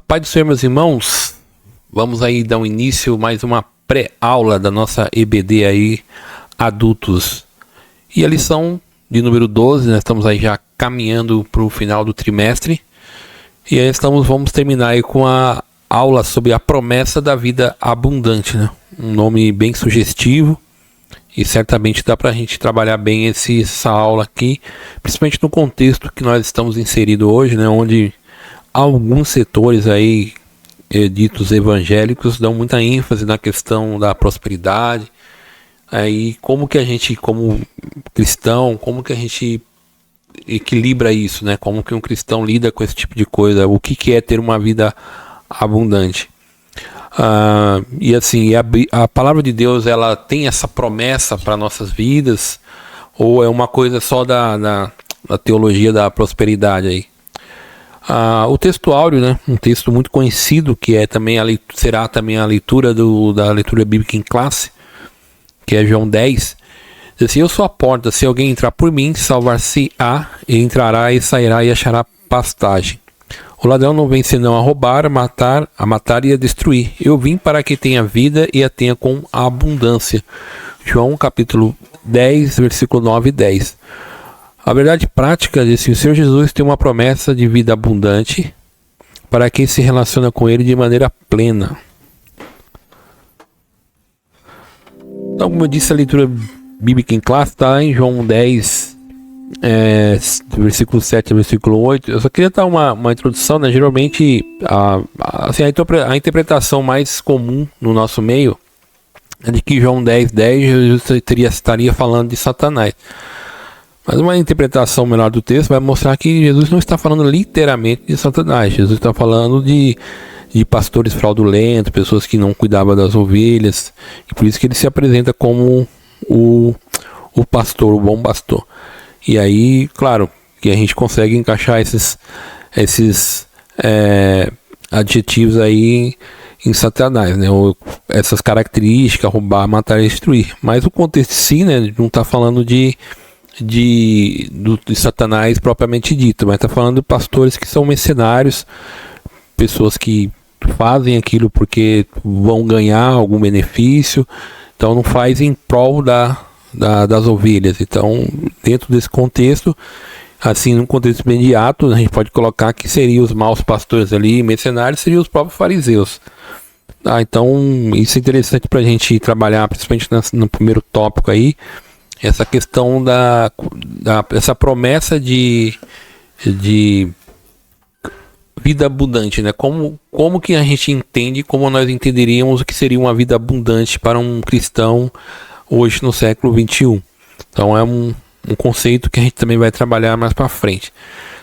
Paz do Senhor, meus irmãos, vamos aí dar um início, mais uma pré-aula da nossa EBD aí, adultos. E a lição de número 12, nós estamos aí já caminhando para o final do trimestre. E aí vamos terminar aí com a aula sobre a promessa da vida abundante, né? Um nome bem sugestivo. E certamente dá para a gente trabalhar bem essa aula aqui, principalmente no contexto que nós estamos inseridos hoje, né? Onde alguns setores aí ditos evangélicos dão muita ênfase na questão da prosperidade. Aí como que a gente, como cristão, como que a gente equilibra isso, né? Como que um cristão lida com esse tipo de coisa? O que é ter uma vida abundante? E assim, a palavra de Deus, ela tem essa promessa para nossas vidas, ou é uma coisa só da teologia da prosperidade aí? O texto áureo, né, um texto muito conhecido, que é também será também a leitura da leitura bíblica em classe, que é João 10, diz assim: eu sou a porta, se alguém entrar por mim, salvar-se-á, e entrará e sairá e achará pastagem. O ladrão não vem senão a roubar, a matar e a destruir. Eu vim para que tenha vida e a tenha com abundância. João capítulo 10, versículo 9 e 10. A verdade prática diz que o Senhor Jesus tem uma promessa de vida abundante para quem se relaciona com Ele de maneira plena. Então, como eu disse, a leitura bíblica em classe está em João 10, versículo 7 a versículo 8. Eu só queria dar uma introdução, né? Geralmente, a interpretação mais comum no nosso meio é de que João 10, Jesus estaria falando de Satanás. Mas uma interpretação melhor do texto vai mostrar que Jesus não está falando literalmente de Satanás. Jesus está falando de pastores fraudulentos, pessoas que não cuidavam das ovelhas. E por isso que ele se apresenta como o pastor, o bom pastor. E aí, claro, que a gente consegue encaixar esses adjetivos aí em Satanás, né? Essas características, roubar, matar e destruir. Mas o contexto em si, né, não está falando de Satanás propriamente dito, mas está falando de pastores que são mercenários, pessoas que fazem aquilo porque vão ganhar algum benefício, então não faz em prol das ovelhas. Então, dentro desse contexto, assim, num contexto imediato, a gente pode colocar que seriam os maus pastores ali, mercenários, seriam os próprios fariseus. Então, isso é interessante para a gente trabalhar, principalmente no primeiro tópico aí, essa questão essa promessa de vida abundante, né? Como que a gente entende, como nós entenderíamos o que seria uma vida abundante para um cristão hoje no século 21. Então é um conceito que a gente também vai trabalhar mais para frente.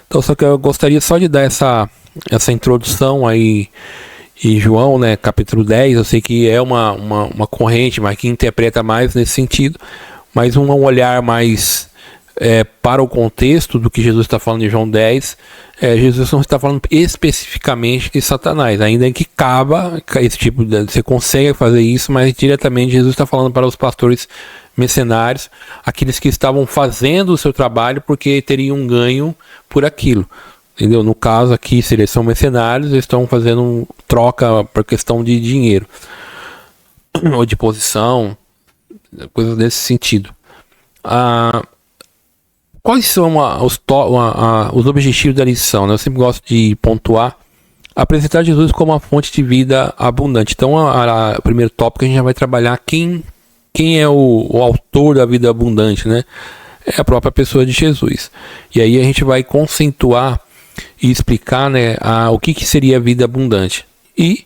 Então só que eu gostaria só de dar essa introdução aí em João, né, capítulo 10. Eu sei que é uma corrente, mas que interpreta mais nesse sentido, mas um olhar mais para o contexto do que Jesus está falando em João 10. Jesus não está falando especificamente de Satanás, ainda que caba esse tipo de... Você consegue fazer isso, mas diretamente Jesus está falando para os pastores mercenários, aqueles que estavam fazendo o seu trabalho porque teriam um ganho por aquilo. Entendeu? No caso aqui, se eles são mercenários, eles estão fazendo troca por questão de dinheiro ou de posição, coisas desse sentido. Quais são os objetivos da lição, né? Eu sempre gosto de pontuar: apresentar Jesus como a fonte de vida abundante. Então, o primeiro tópico, a gente já vai trabalhar quem é o autor da vida abundante, né? É a própria pessoa de Jesus. E aí a gente vai conceituar e explicar, né, o que seria a vida abundante. E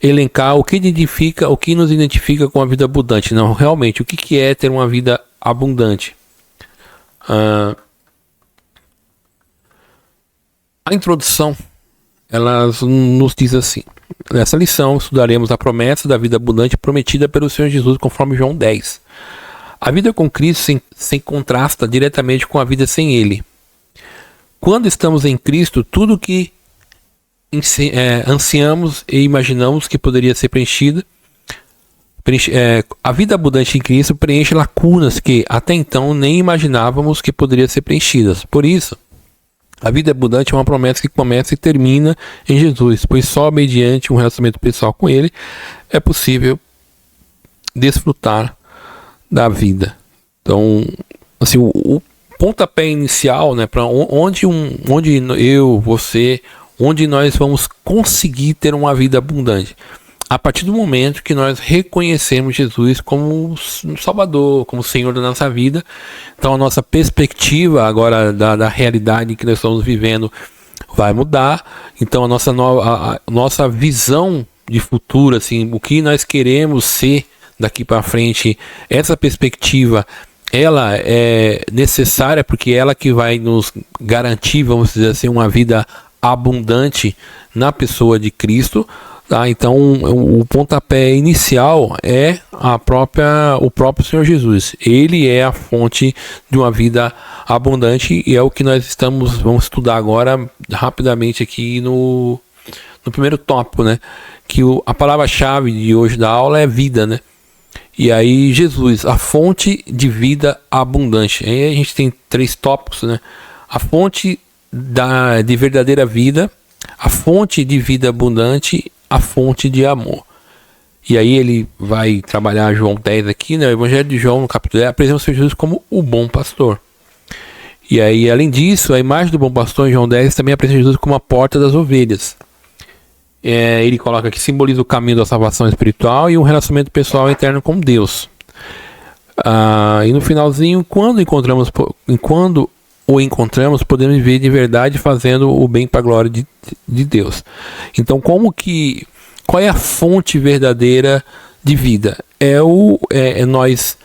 elencar o que nos identifica com a vida abundante. Não, realmente, o que é ter uma vida abundante? A introdução, ela nos diz assim: nessa lição estudaremos a promessa da vida abundante prometida pelo Senhor Jesus, conforme João 10. A vida com Cristo se contrasta diretamente com a vida sem Ele. Quando estamos em Cristo, tudo que ansiamos e imaginamos que poderia ser preenchido, a vida abundante em Cristo preenche lacunas que até então nem imaginávamos que poderiam ser preenchidas. Por isso, A vida abundante é uma promessa que começa e termina em Jesus, pois só mediante um relacionamento pessoal com Ele é possível desfrutar da vida. Então, assim, o pontapé inicial, né, para onde eu, você, onde nós vamos conseguir ter uma vida abundante? A partir do momento que nós reconhecemos Jesus como Salvador, como Senhor da nossa vida. Então a nossa perspectiva agora da realidade que nós estamos vivendo vai mudar. Então a nossa visão de futuro, assim, o que nós queremos ser daqui para frente, essa perspectiva, ela é necessária, porque é ela que vai nos garantir, vamos dizer assim, uma vida abundante na pessoa de Cristo. Tá? Então o pontapé inicial é o próprio Senhor Jesus. Ele é a fonte de uma vida abundante, e é o que nós vamos estudar agora rapidamente aqui no primeiro tópico, né? Que a palavra-chave de hoje da aula é vida, né? E aí Jesus, a fonte de vida abundante. Aí a gente tem 3 tópicos, né? A fonte de verdadeira vida, a fonte de vida abundante, a fonte de amor. E aí ele vai trabalhar João 10 aqui, né? O Evangelho de João, no capítulo 10, apresenta o Senhor Jesus como o bom pastor. E aí, além disso, a imagem do bom pastor em João 10 também apresenta Jesus como a porta das ovelhas. Ele coloca que simboliza o caminho da salvação espiritual e um relacionamento pessoal eterno com Deus. E no finalzinho, quando o encontramos, podemos viver de verdade fazendo o bem para a glória de Deus. Então, qual é a fonte verdadeira de vida? Nós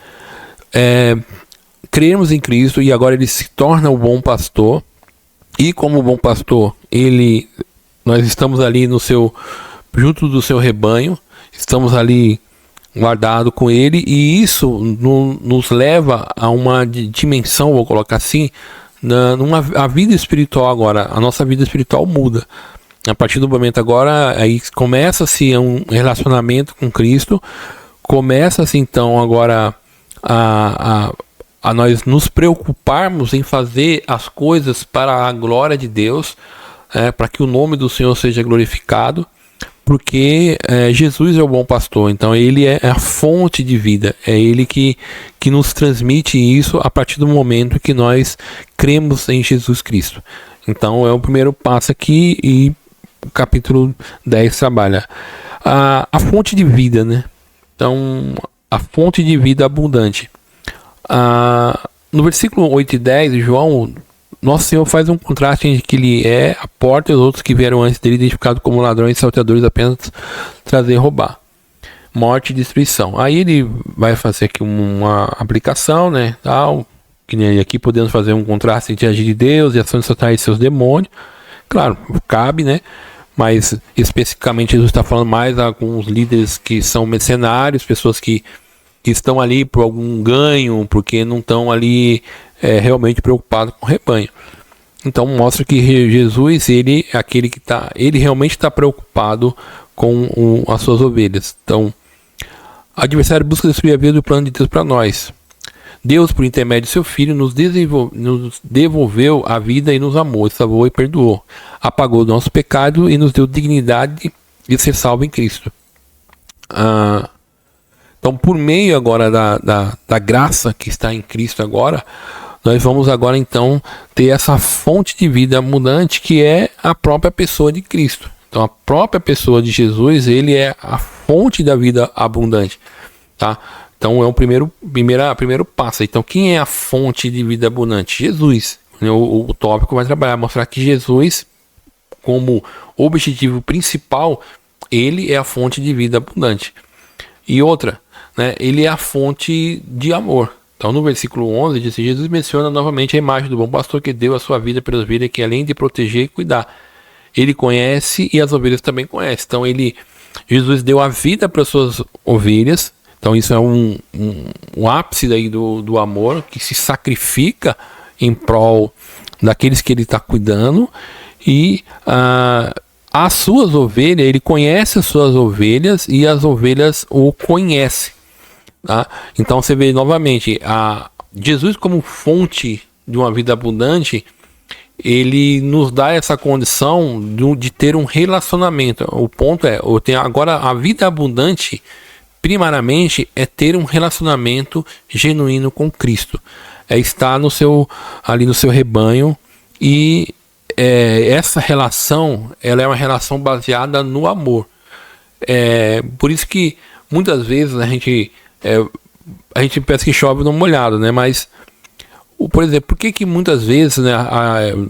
crermos em Cristo, e agora ele se torna o bom pastor, e como bom pastor, nós estamos ali junto do seu rebanho, estamos ali guardado com ele, e isso nos leva a uma dimensão, vou colocar assim, a vida espiritual agora. A nossa vida espiritual muda. A partir do momento agora, aí começa-se um relacionamento com Cristo, começa-se então agora a nós nos preocuparmos em fazer as coisas para a glória de Deus, para que o nome do Senhor seja glorificado, porque Jesus é o bom pastor. Então ele é a fonte de vida, é ele que nos transmite isso a partir do momento que nós cremos em Jesus Cristo. Então é o primeiro passo aqui, e o capítulo 10 trabalha a fonte de vida, né? Então a fonte de vida abundante. No versículo 8 e 10 de João, nosso Senhor faz um contraste entre que ele é a porta e os outros que vieram antes dele, identificados como ladrões e salteadores, apenas trazer e roubar, morte e destruição. Aí ele vai fazer aqui uma aplicação, né, tal, que nem aqui podemos fazer um contraste entre agir de Deus e ação de Satanás e seus demônios. Claro, cabe, né, mas especificamente Jesus está falando mais a alguns líderes que são mercenários, pessoas que estão ali por algum ganho, porque não estão ali realmente preocupados com o rebanho. Então mostra que Jesus, ele é aquele que ele realmente está preocupado com as suas ovelhas. Então, o adversário busca destruir a vida do plano de Deus para nós. Deus, por intermédio de seu Filho, nos devolveu a vida e nos amou, salvou e perdoou. Apagou o nosso pecado e nos deu dignidade de ser salvo em Cristo. Então, por meio agora da graça que está em Cristo agora, nós vamos agora então ter essa fonte de vida abundante, que é a própria pessoa de Cristo. Então, a própria pessoa de Jesus, ele é a fonte da vida abundante, tá? Então, é o primeiro passo. Então, quem é a fonte de vida abundante? Jesus. O tópico vai trabalhar, mostrar que Jesus, como objetivo principal, ele é a fonte de vida abundante. E outra, né, ele é a fonte de amor. Então no versículo 11 diz: Jesus menciona novamente a imagem do bom pastor que deu a sua vida pelas ovelhas, que além de proteger e cuidar, ele conhece e as ovelhas também conhecem. Então Jesus deu a vida para as suas ovelhas. Então isso é um ápice daí do amor, que se sacrifica em prol daqueles que ele está cuidando. E as suas ovelhas, ele conhece as suas ovelhas e as ovelhas o conhecem. Tá? Então você vê novamente Jesus como fonte de uma vida abundante. ele nos dá essa condição de ter um relacionamento. O ponto é, agora a vida abundante, primariamente, é ter um relacionamento genuíno com Cristo. É estar ali no seu rebanho, e essa relação, ela é uma relação baseada no amor. Por isso que muitas vezes a gente pensa que chove no molhado, né? Mas, por exemplo, por que muitas vezes, né,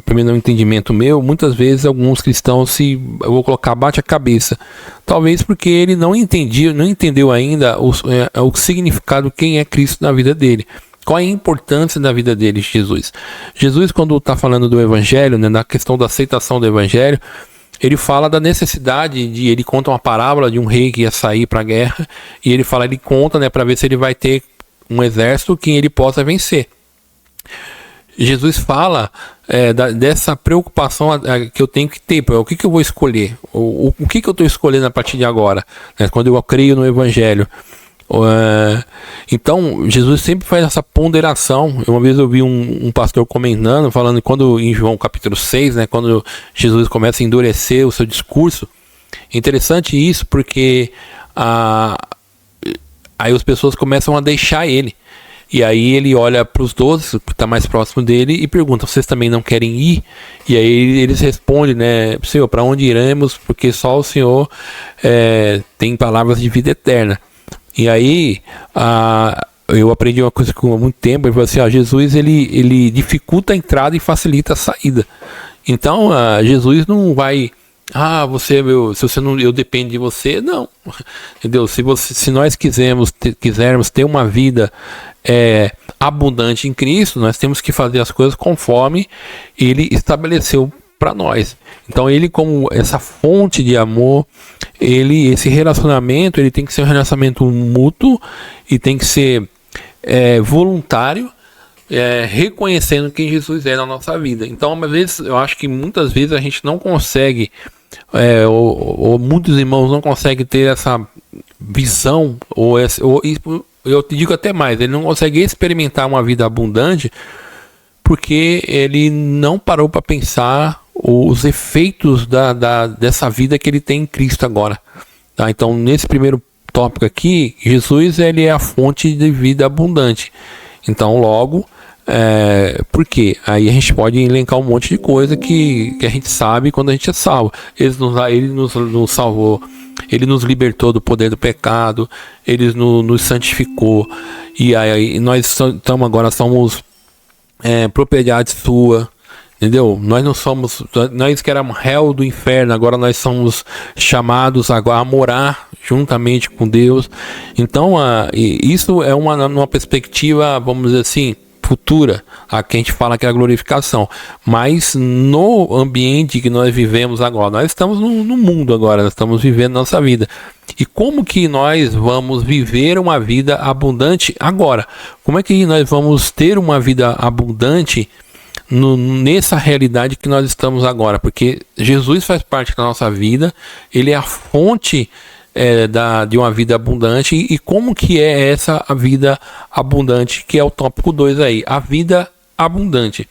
primeiro entendimento meu, muitas vezes alguns cristãos eu vou colocar, bate a cabeça. Talvez porque ele não entendeu ainda o significado, quem é Cristo na vida dele. Qual é a importância da vida dele, Jesus? Jesus, quando está falando do Evangelho, né, na questão da aceitação do Evangelho, ele fala da necessidade ele conta uma parábola de um rei que ia sair para a guerra, e ele conta, né, para ver se ele vai ter um exército que ele possa vencer. Jesus fala dessa preocupação que eu tenho que ter. O que eu vou escolher? O que eu estou escolhendo a partir de agora, né, quando eu creio no Evangelho? Então, Jesus sempre faz essa ponderação. Uma vez eu vi um pastor comentando, falando quando em João capítulo 6, né, quando Jesus começa a endurecer o seu discurso. Interessante isso, porque aí as pessoas começam a deixar ele. E aí ele olha para os 12, que está mais próximo dele, e pergunta: vocês também não querem ir? E aí eles respondem, né: Senhor, para onde iremos? Porque só o Senhor tem palavras de vida eterna. E aí eu aprendi uma coisa com muito tempo. Ele falou assim: Jesus ele dificulta a entrada e facilita a saída. Então Jesus não vai... se você não, eu dependo de você, não, entendeu? Se nós quisermos ter uma vida abundante em Cristo, nós temos que fazer as coisas conforme ele estabeleceu para nós. Então ele, como essa fonte de amor, esse relacionamento, ele tem que ser um relacionamento mútuo, e tem que ser voluntário, reconhecendo quem Jesus é na nossa vida. Então, eu acho que muitas vezes a gente não consegue, ou muitos irmãos não conseguem ter essa visão, eu te digo até mais, ele não consegue experimentar uma vida abundante porque ele não parou para pensar os efeitos dessa vida que ele tem em Cristo agora, tá? Então, nesse primeiro tópico aqui, Jesus, ele é a fonte de vida abundante. Então, logo, por quê? Aí a gente pode elencar um monte de coisa que a gente sabe quando a gente é salvo. Ele nos salvou, ele nos libertou do poder do pecado, ele nos santificou, e aí nós agora somos propriedade sua, entendeu? Nós que éramos réu do inferno, agora nós somos chamados agora a morar juntamente com Deus. Então, isso é uma perspectiva, vamos dizer assim, futura, a que a gente fala que é a glorificação. Mas no ambiente que nós vivemos agora, nós estamos no mundo agora, nós estamos vivendo nossa vida. E como que nós vamos viver uma vida abundante agora? Como é que nós vamos ter uma vida abundante nessa realidade que nós estamos agora? Porque Jesus faz parte da nossa vida, ele é a fonte de uma vida abundante. E como que é essa a vida abundante, que é o tópico 2 aí, a vida abundante.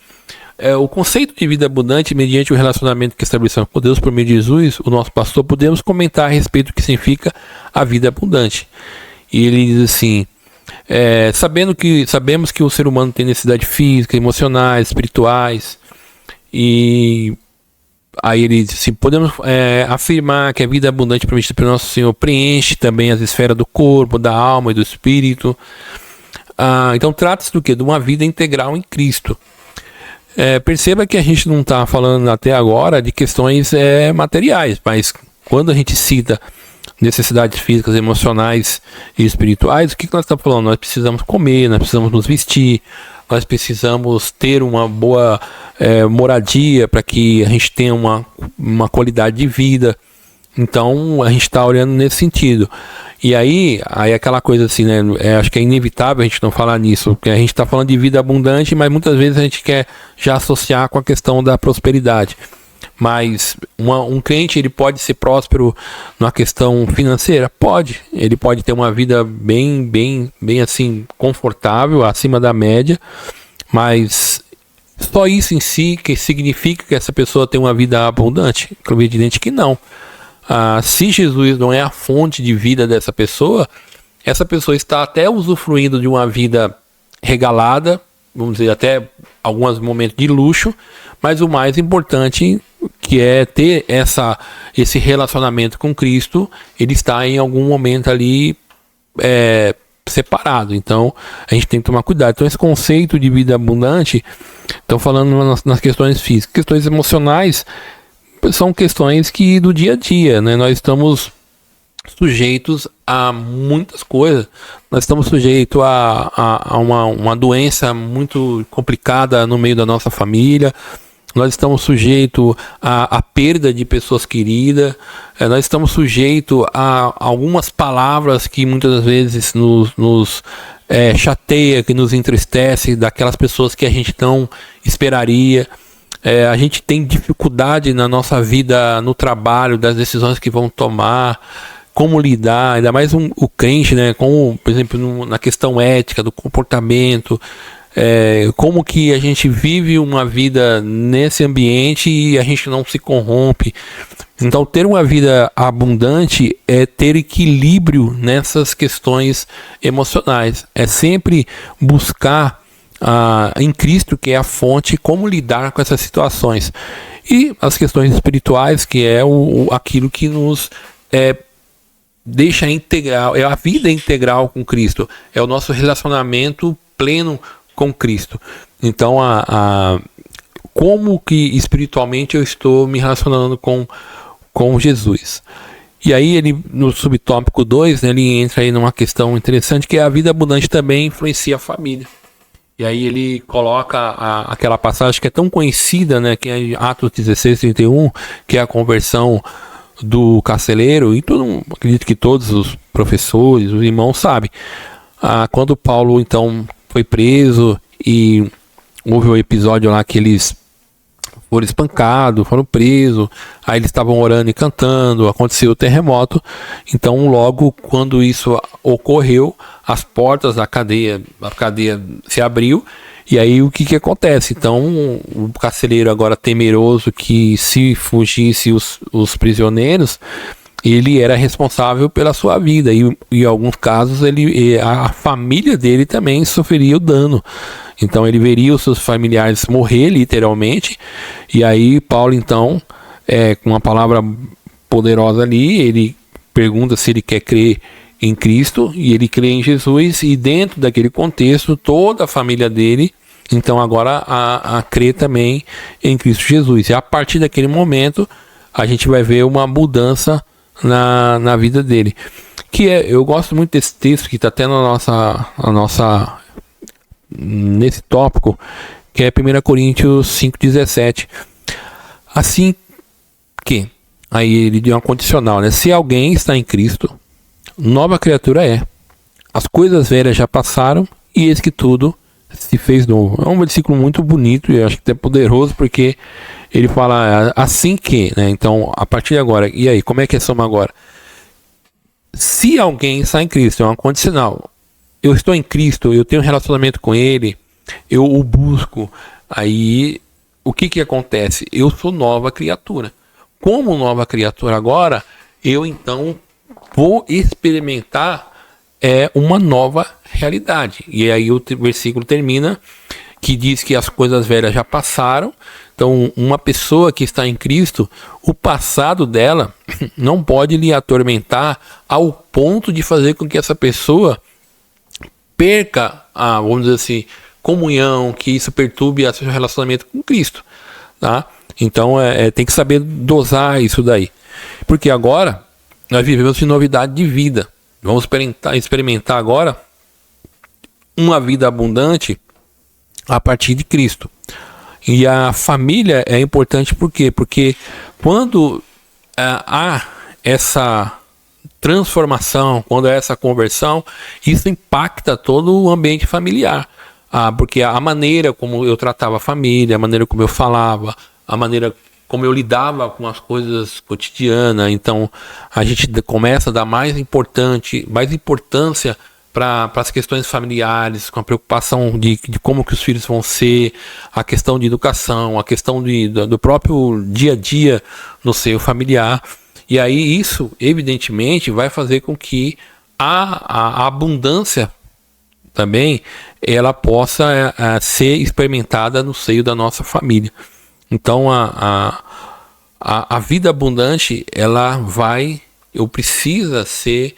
O conceito de vida abundante, mediante o relacionamento que estabelecemos com Deus por meio de Jesus, o nosso pastor, podemos comentar a respeito do que significa a vida abundante. E ele diz assim: sabemos que o ser humano tem necessidade física, emocionais, espirituais, e aí ele diz assim: podemos afirmar que a vida abundante prometida pelo nosso Senhor preenche também as esferas do corpo, da alma e do espírito. Então trata-se do quê? De uma vida integral em Cristo. Perceba que a gente não está falando até agora de questões materiais, mas quando a gente cita necessidades físicas, emocionais e espirituais, o que nós estamos falando? Nós precisamos comer, nós precisamos nos vestir, nós precisamos ter uma boa moradia para que a gente tenha uma qualidade de vida. Então a gente está olhando nesse sentido. E aí aquela coisa assim, né? Acho que é inevitável a gente não falar nisso, porque a gente está falando de vida abundante, mas muitas vezes a gente quer já associar com a questão da prosperidade. Mas um crente, ele pode ser próspero na questão financeira? Pode. Ele pode ter uma vida bem assim, confortável, acima da média, mas só isso em si que significa que essa pessoa tem uma vida abundante? É evidente que não. Se Jesus não é a fonte de vida dessa pessoa, essa pessoa está até usufruindo de uma vida regalada, vamos dizer, até alguns momentos de luxo, mas o mais importante, que é ter esse relacionamento com Cristo, ele está em algum momento ali separado. Então a gente tem que tomar cuidado. Então esse conceito de vida abundante, estão falando nas questões físicas. Questões emocionais são questões que do dia a dia, né? Nós estamos sujeitos a muitas coisas. Nós estamos sujeitos a uma doença muito complicada no meio da nossa família. Nós estamos sujeitos à perda de pessoas queridas. Nós estamos sujeitos a algumas palavras que muitas vezes nos chateia, que nos entristece, daquelas pessoas que a gente não esperaria. A gente tem dificuldade na nossa vida, no trabalho, das decisões que vão tomar, como lidar, ainda mais o crente, né? Como, por exemplo, na questão ética, do comportamento, como que a gente vive uma vida nesse ambiente e a gente não se corrompe. Então, ter uma vida abundante é ter equilíbrio nessas questões emocionais. É sempre buscar em Cristo, que é a fonte, como lidar com essas situações. E as questões espirituais, que é aquilo que nos deixa integral, é a vida integral com Cristo, é o nosso relacionamento pleno com Cristo. Então, como que espiritualmente eu estou me relacionando com Jesus. E aí ele, no subtópico 2, né, ele entra aí numa questão interessante, que é a vida abundante também influencia a família. E aí ele coloca aquela passagem que é tão conhecida, né, que é Atos 16:31, que é a conversão do carcereiro, e acredito que todos os professores, os irmãos sabem. Quando Paulo então foi preso e houve um episódio lá que eles foram espancados, foram presos, aí eles estavam orando e cantando, aconteceu o terremoto. Então logo quando isso ocorreu, as portas da cadeia, a cadeia se abriu, e aí o que acontece? Então o carcereiro, agora temeroso que se fugisse os prisioneiros, ele era responsável pela sua vida, e em alguns casos a família dele também sofreria o dano. Então ele veria os seus familiares morrer literalmente. E aí Paulo então, com uma palavra poderosa ali, ele pergunta se ele quer crer em Cristo, e ele crê em Jesus, e dentro daquele contexto toda a família dele então agora a crer também em Cristo Jesus. E a partir daquele momento a gente vai ver uma mudança na vida dele. Eu gosto muito desse texto que está até nesse tópico, que é 1 Coríntios 5:17. Assim que, aí ele deu uma condicional, né? Se alguém está em Cristo, nova criatura é. As coisas velhas já passaram e eis que tudo se fez novo. É um versículo muito bonito e eu acho que é poderoso, porque ele fala assim que, né? Então, a partir de agora, e aí, como é que é soma agora? Se alguém está em Cristo, é uma condicional. Eu estou em Cristo, eu tenho um relacionamento com Ele, eu o busco. Aí, o que acontece? Eu sou nova criatura. Como nova criatura agora, eu então vou experimentar uma nova realidade. E aí o versículo termina, que diz que as coisas velhas já passaram. Então, uma pessoa que está em Cristo, o passado dela não pode lhe atormentar ao ponto de fazer com que essa pessoa perca vamos dizer assim, comunhão, que isso perturbe o seu relacionamento com Cristo, tá? Então, tem que saber dosar isso daí. Porque agora, nós vivemos de novidade de vida. Vamos experimentar agora uma vida abundante a partir de Cristo. E a família é importante por quê? Porque quando há essa transformação, quando há essa conversão, isso impacta todo o ambiente familiar. Porque a maneira como eu tratava a família, a maneira como eu falava, a maneira como eu lidava com as coisas cotidianas, então a gente começa a dar mais importância para as questões familiares, com a preocupação de como que os filhos vão ser, a questão de educação, a questão do próprio dia a dia no seio familiar. E aí isso, evidentemente, vai fazer com que a abundância também ela possa ser experimentada no seio da nossa família. Então a vida abundante ela precisa ser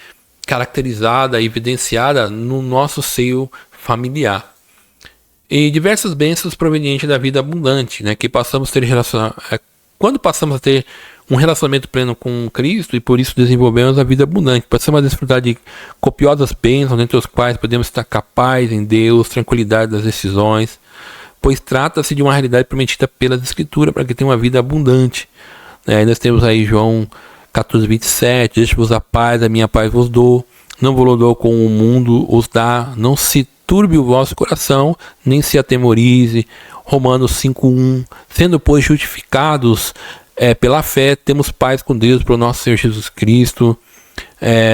caracterizada, evidenciada no nosso seio familiar. E diversas bênçãos provenientes da vida abundante, né, que passamos a ter quando passamos a ter um relacionamento pleno com Cristo e por isso desenvolvemos a vida abundante. Passamos a desfrutar de copiosas bênçãos, entre os quais podemos estar capazes em Deus, tranquilidade das decisões, pois trata-se de uma realidade prometida pelas Escrituras para que tenha uma vida abundante. Nós temos aí João 14:27, deixe-vos a paz, a minha paz vos dou, não vos dou como o mundo os dá, não se turbe o vosso coração, nem se atemorize. Romanos 5:1, sendo pois justificados pela fé, temos paz com Deus pelo nosso Senhor Jesus Cristo.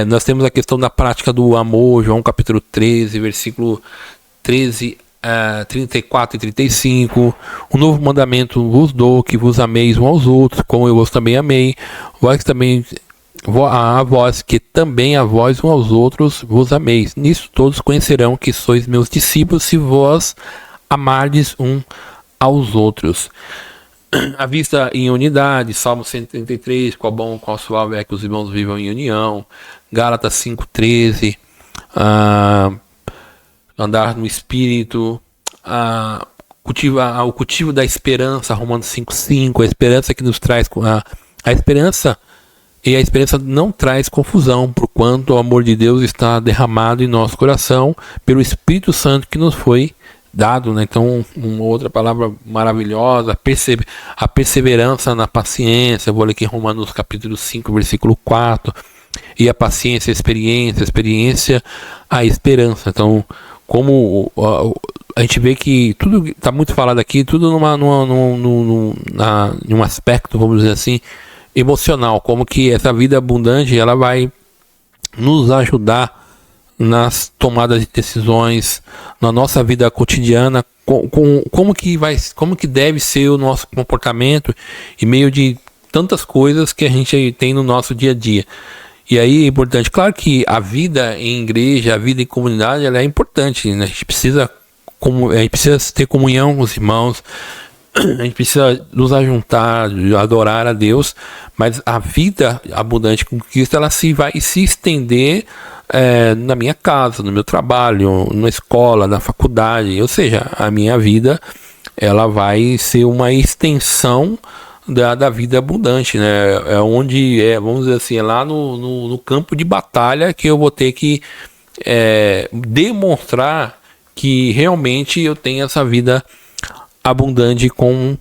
Nós temos a questão da prática do amor, João capítulo 13, versículo 13, 34 e 35. Um novo mandamento vos dou, que vos ameis uns aos outros, como eu vos também amei. Vós também, a vós que também a vós uns aos outros vos ameis. Nisso todos conhecerão que sois meus discípulos, se vós amardes um aos outros. A vista em unidade, Salmo 133, qual bom, qual suave é que os irmãos vivam em união. Gálatas 5:13, andar no Espírito, o cultivo da esperança, Romanos 5:5, a esperança que nos traz a esperança, e a esperança não traz confusão, porquanto o amor de Deus está derramado em nosso coração pelo Espírito Santo que nos foi dado, né? Então, uma outra palavra maravilhosa, a perseverança na paciência. Eu vou ler aqui Romanos capítulo 5, versículo 4. E a paciência, a experiência, a esperança. Então, como a gente vê que tudo está muito falado aqui, tudo em um aspecto, vamos dizer assim, emocional, como que essa vida abundante ela vai nos ajudar nas tomadas de decisões, na nossa vida cotidiana, como que deve ser o nosso comportamento em meio de tantas coisas que a gente tem no nosso dia a dia. E aí é importante, claro que a vida em igreja, a vida em comunidade, ela é importante, né? A gente precisa ter comunhão com os irmãos, a gente precisa nos ajuntar, adorar a Deus, mas a vida abundante com Cristo, ela vai se estender na minha casa, no meu trabalho, na escola, na faculdade, ou seja, a minha vida ela vai ser uma extensão da vida abundante, né? Onde vamos dizer assim, lá no campo de batalha que eu vou ter que demonstrar que realmente eu tenho essa vida abundante com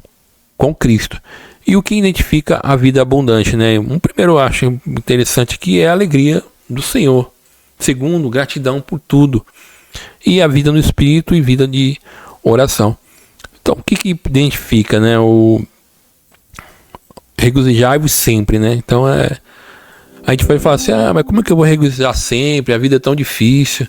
Cristo. E o que identifica a vida abundante, né? Primeiro eu acho interessante aqui é a alegria do Senhor. Segundo, gratidão por tudo. E a vida no Espírito e vida de oração. Então, o que identifica, né? O regozijai-vos sempre, né? Então, a gente vai falar assim, mas como é que eu vou regozijar sempre? A vida é tão difícil.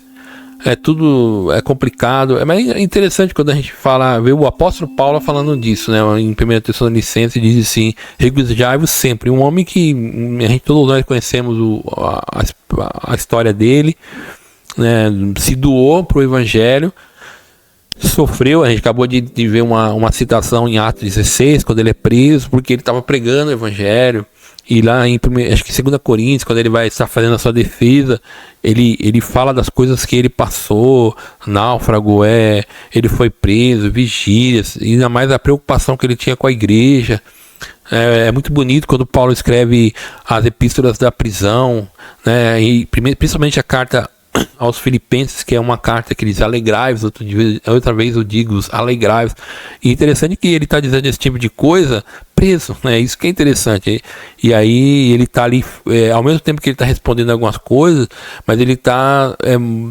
Tudo é complicado. Mas é interessante quando a gente vê o apóstolo Paulo falando disso, né? Em 1 Tessalonicenses diz assim, regozijai-vos sempre. Um homem que todos nós conhecemos a história dele, né? Se doou para o evangelho, sofreu. A gente acabou de ver uma citação em Atos 16, quando ele é preso, porque ele estava pregando o evangelho. E lá em 2 Coríntios, quando ele vai estar fazendo a sua defesa, ele fala das coisas que ele passou, náufrago, ele foi preso, vigílias, e ainda mais a preocupação que ele tinha com a igreja. É muito bonito quando Paulo escreve as epístolas da prisão, né? E principalmente a carta aos Filipenses, que é uma carta que diz alegrai-vos, outra vez eu digo alegrai-vos. E interessante que ele está dizendo esse tipo de coisa preso, né? Isso que é interessante. E aí ele está ali, ao mesmo tempo que ele está respondendo algumas coisas, mas ele está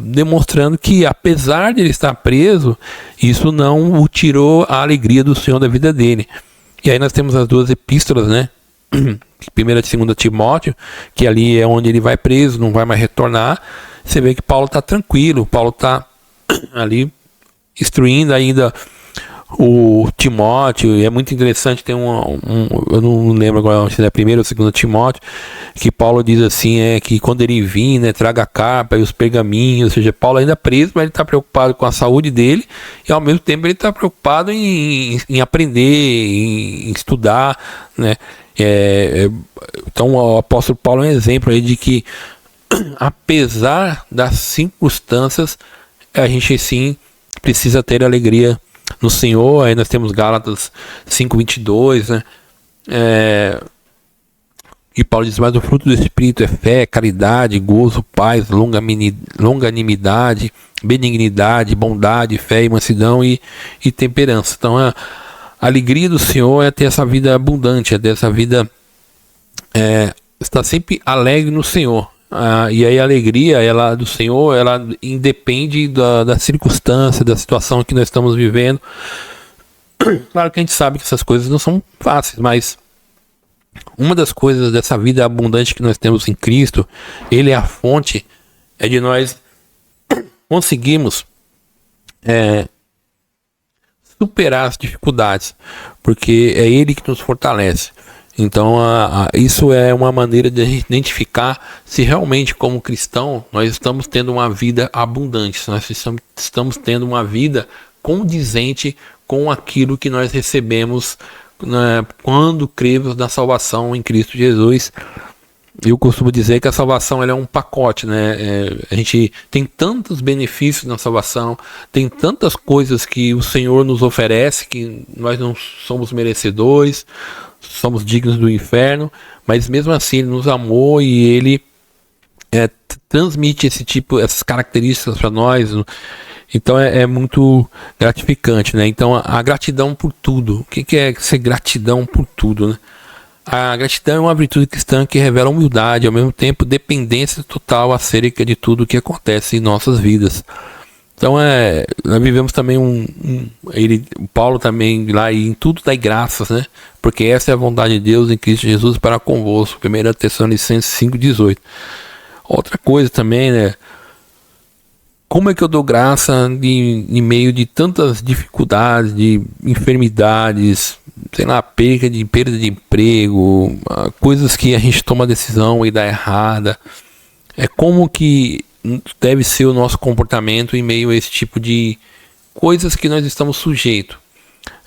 demonstrando que apesar de ele estar preso, isso não o tirou a alegria do Senhor da vida dele. E aí nós temos as duas epístolas, né? 1ª e 2ª Timóteo, que ali é onde ele vai preso, não vai mais retornar. você vê que Paulo está tranquilo, Paulo está ali instruindo ainda o Timóteo, e é muito interessante, tem eu não lembro agora se é 1º ou 2º Timóteo, que Paulo diz assim, que quando ele vir, né, traga a capa e os pergaminhos, ou seja, Paulo ainda preso, mas ele está preocupado com a saúde dele, e ao mesmo tempo ele está preocupado em aprender, em estudar, né, então o apóstolo Paulo é um exemplo aí de que, apesar das circunstâncias, a gente sim precisa ter alegria no Senhor. Aí nós temos Gálatas 5:22, né? E Paulo diz: mas o fruto do Espírito é fé, caridade, gozo, paz, longanimidade, benignidade, bondade, fé e mansidão e temperança. Então a alegria do Senhor é ter essa vida abundante, é ter essa vida, estar sempre alegre no Senhor. E aí a alegria do Senhor, ela independe da circunstância, da situação que nós estamos vivendo. Claro que a gente sabe que essas coisas não são fáceis, mas uma das coisas dessa vida abundante que nós temos em Cristo, Ele é a fonte, é de nós conseguirmos superar as dificuldades, porque é Ele que nos fortalece. Então isso é uma maneira de a gente identificar se realmente, como cristão, nós estamos tendo uma vida abundante, se nós estamos tendo uma vida condizente com aquilo que nós recebemos, né, quando cremos na salvação em Cristo Jesus. Eu costumo dizer que a salvação, ela é um pacote, né? A gente tem tantos benefícios na salvação, tem tantas coisas que o Senhor nos oferece que nós não somos merecedores, somos dignos do inferno, mas mesmo assim Ele nos amou e Ele transmite essas características para nós. Então é muito gratificante, né? Então a gratidão por tudo. O que é ser gratidão por tudo, né? A gratidão é uma virtude cristã que revela humildade, ao mesmo tempo dependência total acerca de tudo o que acontece em nossas vidas. Então nós vivemos também o Paulo também lá, e em tudo dai graças, né? Porque essa é a vontade de Deus em Cristo Jesus para convosco. 1 Tessalonicenses 5:18. Outra coisa também, né? Como é que eu dou graça em meio de tantas dificuldades, de enfermidades, sei lá, perda de emprego, coisas que a gente toma decisão e dá errada? Como que deve ser o nosso comportamento em meio a esse tipo de coisas que nós estamos sujeitos?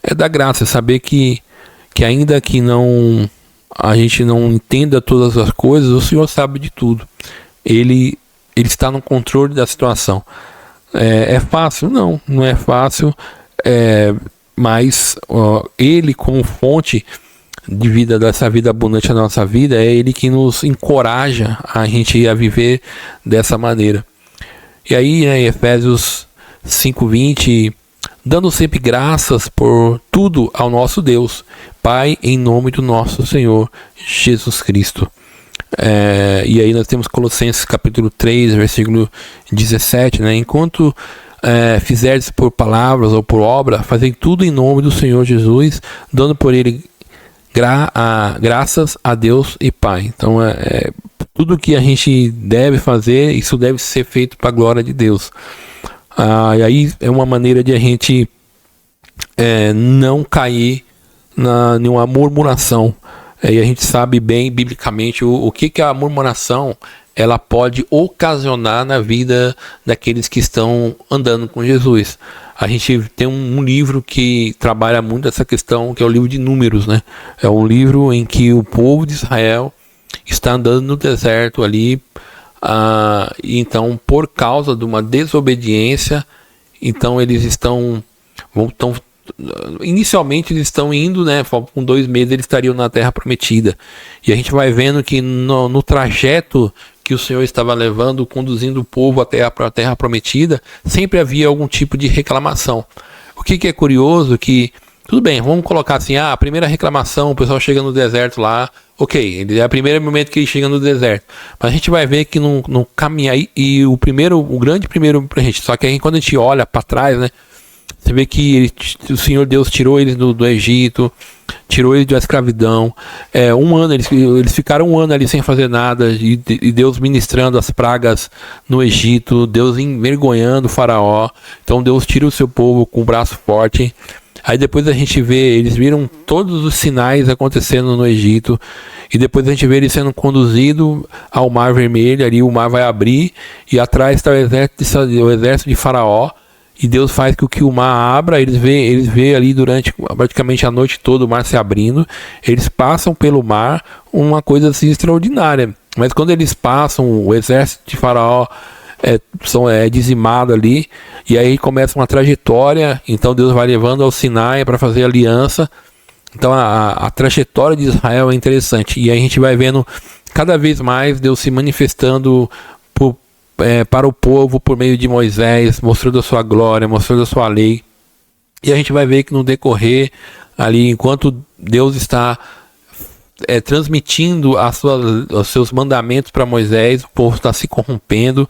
É dar graça, saber que ainda que a gente não entenda todas as coisas, o Senhor sabe de tudo. Ele está no controle da situação. É fácil? Não é fácil, mas Ele, como fonte de vida, dessa vida abundante na nossa vida, é Ele que nos encoraja a gente a viver dessa maneira. E aí, em Efésios 5:20, dando sempre graças por tudo ao nosso Deus, Pai, em nome do nosso Senhor Jesus Cristo. E aí nós temos Colossenses capítulo 3, versículo 17, né? Enquanto fizerdes por palavras ou por obra, fazei tudo em nome do Senhor Jesus, dando por Ele graças a Deus e Pai. Então tudo que a gente deve fazer, isso deve ser feito para a glória de Deus. E aí é uma maneira de a gente não cair em uma murmuração. E a gente sabe bem biblicamente o que a murmuração ela pode ocasionar na vida daqueles que estão andando com Jesus. A gente tem um livro que trabalha muito essa questão, que é o livro de Números, né? É um livro em que o povo de Israel está andando no deserto ali, então por causa de uma desobediência, então eles inicialmente eles estão indo, né? Com 2 meses eles estariam na Terra Prometida. E a gente vai vendo que no trajeto que o Senhor estava levando, conduzindo o povo até a Terra Prometida, sempre havia algum tipo de reclamação. O que é curioso que, tudo bem, vamos colocar assim, a primeira reclamação, o pessoal chega no deserto lá, ok, é o primeiro momento que ele chega no deserto. Mas a gente vai ver que no caminhar, e o grande primeiro pra gente, só que aí quando a gente olha para trás, né? Você vê que o Senhor Deus tirou eles do Egito, tirou eles da escravidão. Um ano, eles ficaram um ano ali sem fazer nada, e Deus ministrando as pragas no Egito, Deus envergonhando o faraó. Então Deus tira o seu povo com o braço forte. Aí depois a gente vê, eles viram todos os sinais acontecendo no Egito, e depois a gente vê eles sendo conduzidos ao Mar Vermelho, ali o mar vai abrir, e atrás está o exército de faraó, e Deus faz com que o mar abra, eles vê ali durante praticamente a noite toda o mar se abrindo, eles passam pelo mar, uma coisa assim extraordinária. Mas quando eles passam, o exército de faraó é dizimado ali, e aí começa uma trajetória. Então Deus vai levando ao Sinai para fazer aliança. Então a trajetória de Israel é interessante, e aí a gente vai vendo cada vez mais Deus se manifestando para o povo por meio de Moisés, mostrando a sua glória, mostrando a sua lei. E a gente vai ver que no decorrer ali, enquanto Deus está transmitindo os seus mandamentos para Moisés, o povo está se corrompendo.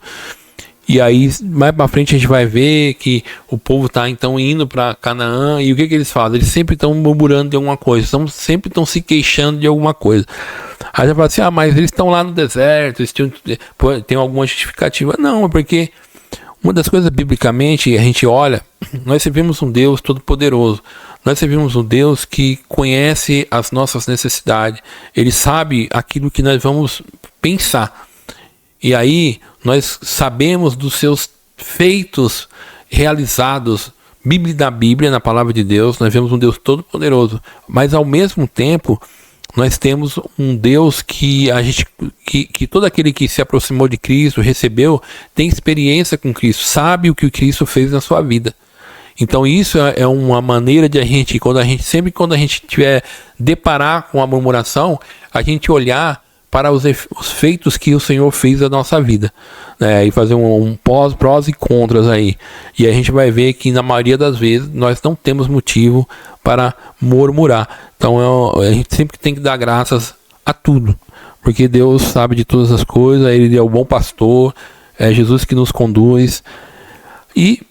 E aí, mais para frente, a gente vai ver que o povo está então indo para Canaã. E o que eles fazem? Eles sempre estão murmurando de alguma coisa, sempre estão se queixando de alguma coisa. Aí já fala assim: mas eles estão lá no deserto, eles tem alguma justificativa? Não, é porque uma das coisas biblicamente a gente olha, nós servimos um Deus todo-poderoso. Nós servimos um Deus que conhece as nossas necessidades. Ele sabe aquilo que nós vamos pensar. E aí nós sabemos dos seus feitos realizados na Bíblia, na palavra de Deus. Nós vemos um Deus todo-poderoso. Mas ao mesmo tempo, nós temos um Deus que todo aquele que se aproximou de Cristo, recebeu, tem experiência com Cristo, sabe o que o Cristo fez na sua vida. Então isso é uma maneira de sempre quando a gente tiver deparar com a murmuração, a gente olhar para os feitos que o Senhor fez na nossa vida, né? E fazer um prós e contras aí. E a gente vai ver que na maioria das vezes nós não temos motivo para murmurar. Então a gente sempre tem que dar graças a tudo, porque Deus sabe de todas as coisas, Ele é o bom pastor, é Jesus que nos conduz. E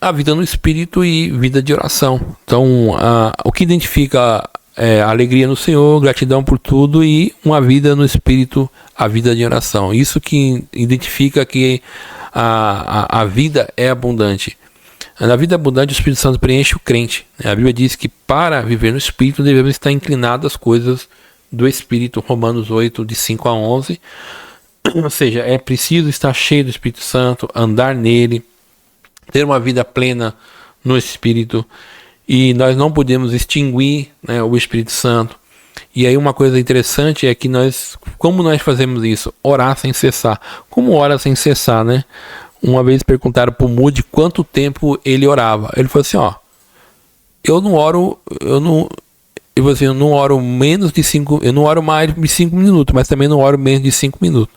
a vida no Espírito e vida de oração. Então, o que identifica alegria no Senhor, gratidão por tudo, e uma vida no Espírito, a vida de oração. Isso que identifica que a vida é abundante. Na vida abundante, o Espírito Santo preenche o crente. A Bíblia diz que para viver no Espírito devemos estar inclinados às coisas do Espírito. Romanos 8, de 5 a 11. Ou seja, é preciso estar cheio do Espírito Santo, andar nele, ter uma vida plena no Espírito, e nós não podemos extinguir, né, o Espírito Santo. E aí uma coisa interessante é que como nós fazemos isso? Orar sem cessar. Como ora sem cessar, né? Uma vez perguntaram para o Moody quanto tempo ele orava. Ele falou assim: eu não oro menos de 5, eu não oro mais de 5 minutos, mas também não oro menos de 5 minutos.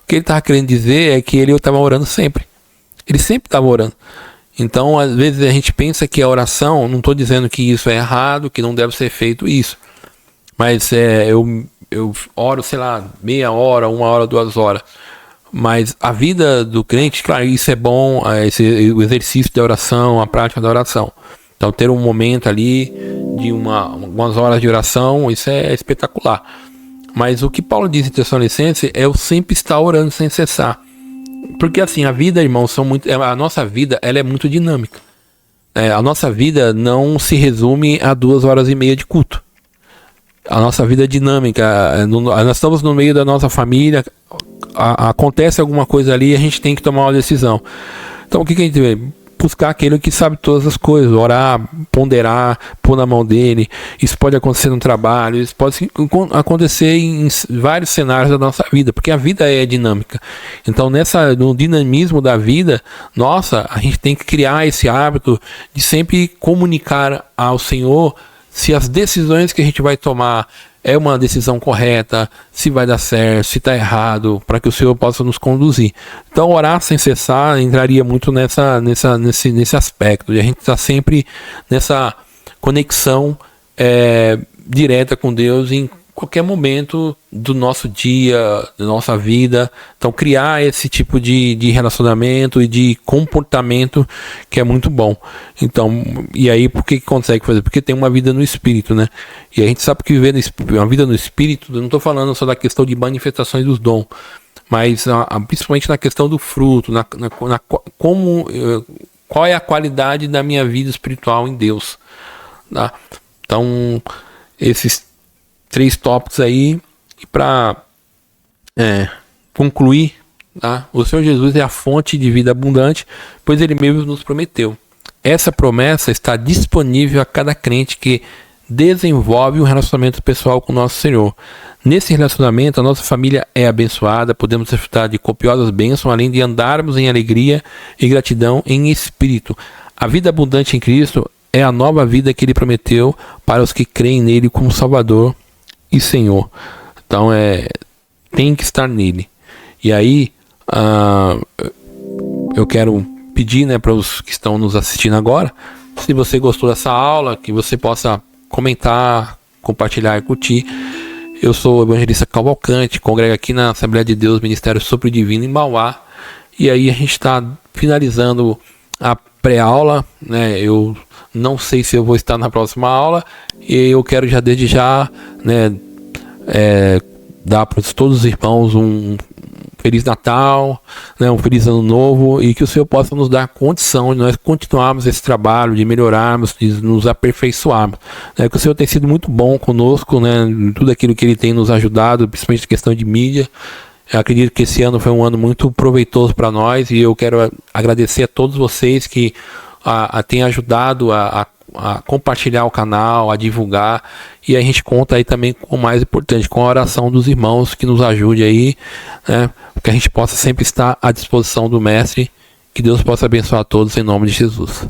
O que ele estava querendo dizer é que ele estava orando sempre. Ele sempre estava orando. Então, às vezes a gente pensa que a oração, não estou dizendo que isso é errado, que não deve ser feito isso. Mas eu oro, sei lá, meia hora, 1 hora, 2 horas. Mas a vida do crente, claro, isso é bom, o exercício da oração, a prática da oração. Então, ter um momento ali de algumas horas de oração, isso é espetacular. Mas o que Paulo diz em Tessalonicenses é eu sempre estar orando sem cessar. Porque assim, a vida, irmãos, a nossa vida, ela é muito dinâmica. A nossa vida não se resume a 2h30 de culto. A nossa vida é dinâmica. Nós estamos no meio da nossa família, acontece alguma coisa ali e a gente tem que tomar uma decisão. Então o que a gente vê? Buscar aquele que sabe todas as coisas, orar, ponderar, pôr na mão dele. Isso pode acontecer no trabalho, isso pode acontecer em vários cenários da nossa vida, porque a vida é dinâmica. Então no dinamismo da vida, a gente tem que criar esse hábito de sempre comunicar ao Senhor se as decisões que a gente vai tomar é uma decisão correta, se vai dar certo, se está errado, para que o Senhor possa nos conduzir. Então, orar sem cessar entraria muito nesse aspecto, de a gente estar sempre nessa conexão direta com Deus, em qualquer momento do nosso dia, da nossa vida. Então criar esse tipo de relacionamento e de comportamento que é muito bom. Então, e aí por que consegue fazer? Porque tem uma vida no espírito, né? E a gente sabe que viver uma vida no espírito, eu não estou falando só da questão de manifestações dos dons, mas principalmente na questão do fruto, qual é a qualidade da minha vida espiritual em Deus, tá? Então, esses 3 tópicos aí, e para concluir, tá? O Senhor Jesus é a fonte de vida abundante, pois Ele mesmo nos prometeu. Essa promessa está disponível a cada crente que desenvolve um relacionamento pessoal com o nosso Senhor. Nesse relacionamento, a nossa família é abençoada, podemos desfrutar de copiosas bênçãos, além de andarmos em alegria e gratidão em espírito. A vida abundante em Cristo é a nova vida que Ele prometeu para os que creem nele como Salvador e Senhor. Então tem que estar nele. E aí eu quero pedir, né, para os que estão nos assistindo agora, se você gostou dessa aula, que você possa comentar, compartilhar e curtir. Eu sou o evangelista Cavalcante, congrego aqui na Assembleia de Deus, Ministério Sopro Divino em Mauá. E aí a gente está finalizando a pré-aula, né? Eu não sei se eu vou estar na próxima aula, e eu quero já desde já, né, dar para todos os irmãos um Feliz Natal, né, um Feliz Ano Novo, e que o Senhor possa nos dar condição de nós continuarmos esse trabalho, de melhorarmos, de nos aperfeiçoarmos. Que o Senhor tem sido muito bom conosco, né, em tudo aquilo que Ele tem nos ajudado, principalmente na questão de mídia. Eu acredito que esse ano foi um ano muito proveitoso para nós, e eu quero agradecer a todos vocês que têm ajudado a compartilhar o canal, a divulgar, e a gente conta aí também com o mais importante, com a oração dos irmãos que nos ajude aí, né, que a gente possa sempre estar à disposição do Mestre, que Deus possa abençoar a todos em nome de Jesus.